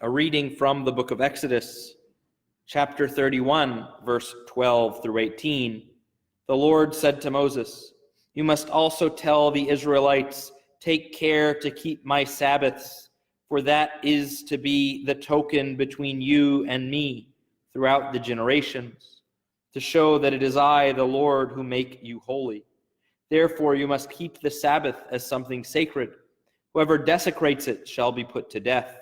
A reading from the book of Exodus, chapter 31, verse 12 through 18. The Lord said to Moses, "You must also tell the Israelites, take care to keep my Sabbaths, for that is to be the token between you and me throughout the generations, to show that it is I, the Lord, who make you holy. Therefore you must keep the Sabbath as something sacred. Whoever desecrates it shall be put to death.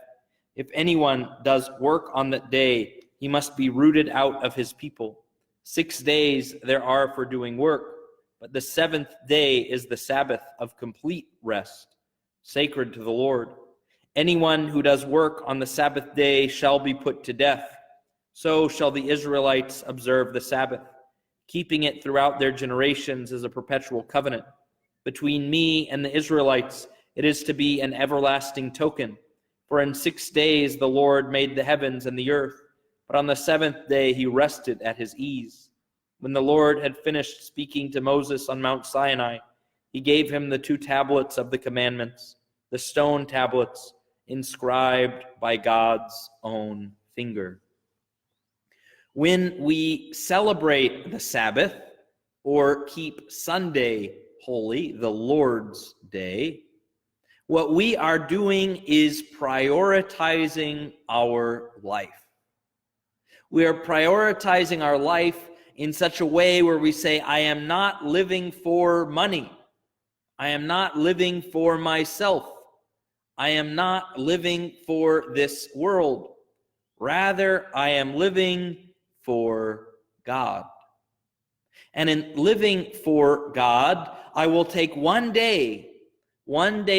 If anyone does work on that day, he must be rooted out of his people. 6 days there are for doing work, but the seventh day is the Sabbath of complete rest, sacred to the Lord. Anyone who does work on the Sabbath day shall be put to death. So shall the Israelites observe the Sabbath, keeping it throughout their generations as a perpetual covenant. Between me and the Israelites it is to be an everlasting token. For in 6 days the Lord made the heavens and the earth, but on the seventh day he rested at his ease. When the Lord had finished speaking to Moses on Mount Sinai, he gave him the 2 tablets of the commandments, the stone tablets inscribed by God's own finger." When we celebrate the Sabbath, or keep Sunday holy, the Lord's Day, what we are doing is prioritizing our life. We are prioritizing our life in such a way where we say, I am not living for money. I am not living for myself. I am not living for this world. Rather, I am living for God. And in living for God, I will take one day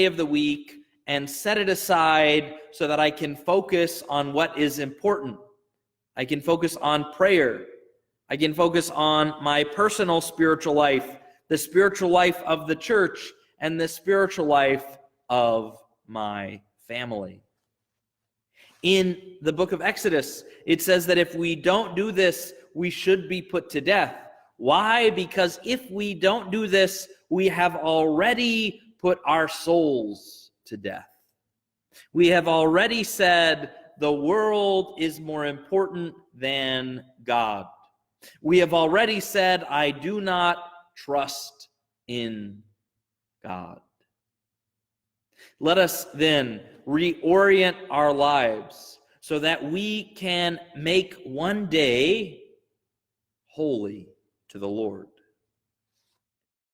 of the week and set it aside so that I can focus on what is important. I can focus on prayer. I can focus on my personal spiritual life, the spiritual life of the church, and the spiritual life of my family. In the book of Exodus, it says that if we don't do this, we should be put to death. Why? Because if we don't do this, we have already put our souls to death. We have already said the world is more important than God. We have already said, I do not trust in God. Let us then reorient our lives so that we can make one day holy to the Lord.